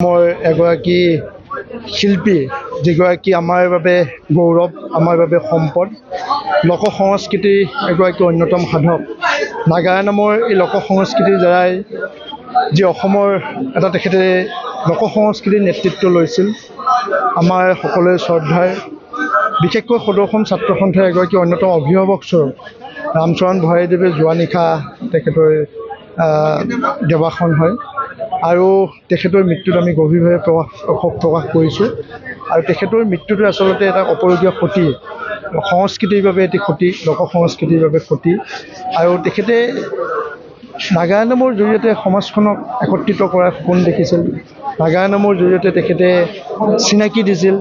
মই এগৰাকী শিল্পী যিগৰাকী আমাৰ বাবে গৌৰৱ, আমাৰ বাবে সম্পদ, লোক সংস্কৃতিৰ এগৰাকী অন্যতম সাধক। নাগাৰা নামৰ এই লোক সংস্কৃতিৰ দ্বাৰাই যি অসমৰ এটা তেখেতে লোক সংস্কৃতিৰ নেতৃত্ব লৈছিল, আমাৰ সকলোৰে শ্ৰদ্ধাৰ বিশেষকৈ সদৌঅসম ছাত্ৰ সন্থাৰ এগৰাকী অন্যতম অভিভাৱকস্বৰূপ ৰামচৰণ ভৰালীদেৱে যোৱা নিশা তেখেতৰ দেৱাসন হয় আৰু তেখেতৰ মৃত্যুত আমি গভীৰভাৱে শোক প্ৰকাশ কৰিছোঁ। আৰু তেখেতৰ মৃত্যুটো আচলতে এটা অপৰগীয়া ক্ষতি, সংস্কৃতিৰ বাবে এটি ক্ষতি, লোক সংস্কৃতিৰ বাবে ক্ষতি। আৰু তেখেতে নাগাৰা নামৰ জৰিয়তে সমাজখনক একত্ৰিত কৰাৰ সপোন দেখিছিল, নাগাৰা নামৰ জৰিয়তে তেখেতে চিনাকি দিছিল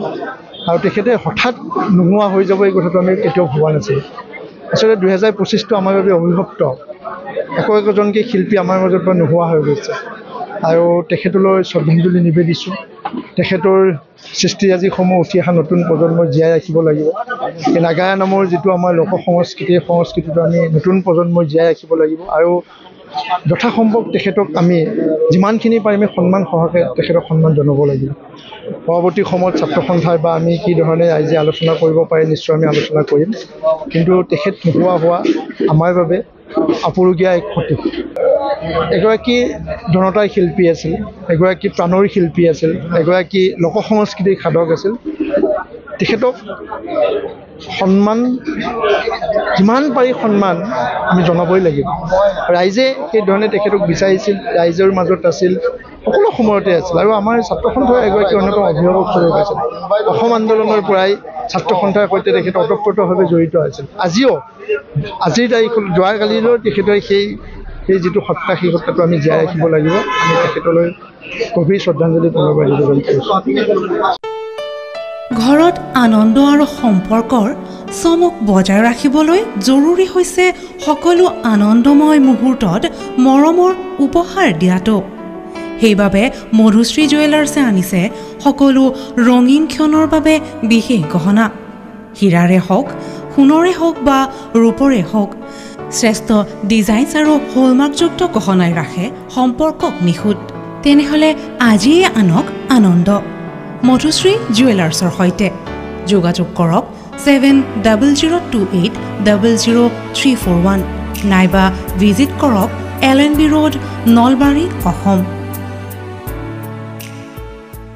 আৰু তেখেতে হঠাৎ নোহোৱা হৈ যাব এই কথাটো আমি কেতিয়াও ভবা নাছিল। আচলতে 2025টো আমাৰ বাবে অভিশপ্ত, একোজনকৈ শিল্পী আমাৰ মাজৰ পৰা নোহোৱা হৈ গৈছে আৰু তেখেতলৈ শ্ৰদ্ধাঞ্জলি নিবেদিছোঁ। তেখেতৰ সৃষ্টিৰাজিসমূহ উঠি অহা নতুন প্ৰজন্মই জীয়াই ৰাখিব লাগিব। এই নাগাৰা নামৰ যিটো আমাৰ লোক সংস্কৃতিটো আমি নতুন প্ৰজন্মই জীয়াই ৰাখিব লাগিব আৰু যথাসম্ভৱ তেখেতক আমি যিমানখিনি পাৰিম সন্মান সহকাৰে তেখেতক সন্মান জনাব লাগিব। পৰৱৰ্তী সময়ত ছাত্ৰ সন্থাই বা আমি কি ধৰণে ৰাইজে আলোচনা কৰিব পাৰে নিশ্চয় আমি আলোচনা কৰিম, কিন্তু তেখেত নোহোৱা হোৱা আমাৰ বাবে আপুৰুগীয়া এক ক্ষতি। এগৰাকী জনতাৰ শিল্পী আছিল, এগৰাকী প্ৰাণৰ শিল্পী আছিল, এগৰাকী লোক সংস্কৃতিৰ সাধক আছিল। তেখেতক সন্মান যিমান পাৰি সন্মান আমি জনাবই লাগিব। ৰাইজে সেইধৰণে তেখেতক বিচাৰিছিল, ৰাইজৰ মাজত আছিল, সকলো সময়তে আছিল আৰু আমাৰ ছাত্ৰ সন্থাৰ এগৰাকী অন্যতম অভিভাৱক স্বৰূপ আছিল। অসম আন্দোলনৰ পৰাই ছাত্ৰ সন্থাৰ সৈতে তেখেত ওতঃপ্ৰোতভাৱে জড়িত আছিল। আজিৰ তাৰিখত যোৱাকালিলৈ তেখেতৰ সেই যিটো সত্তা, সেই সত্তাটো আমি জীয়াই ৰাখিব লাগিব। আমি তেখেতলৈ গভীৰ শ্ৰদ্ধাঞ্জলি পুনৰবাৰ নিবেদন কৰিছোঁ। ঘৰত আনন্দ আৰু সম্পৰ্কৰ চমক বজাই ৰাখিবলৈ জৰুৰী হৈছে সকলো আনন্দময় মুহূৰ্তত মৰমৰ উপহাৰ দিয়াটো। সেইবাবে মধুশ্ৰী জুৱেলাৰ্ছে আনিছে সকলো ৰঙীন ক্ষণৰ বাবে বিশেষ গহনা। হীৰাৰে হওক, সোণৰে হওক বা ৰূপৰে হওক, শ্ৰেষ্ঠ ডিজাইনছ আৰু হলমাৰ্কযুক্ত গহনাই ৰাখে সম্পৰ্কক নিখুঁত। তেনেহ'লে আজিয়ে আনক আনন্দ মধুশ্ৰী জুৱেলাৰ্ছৰ সৈতে। যোগাযোগ কৰক 7002800341 নাইবা ভিজিট কৰক LNB ৰোড, নলবাৰী, অসম।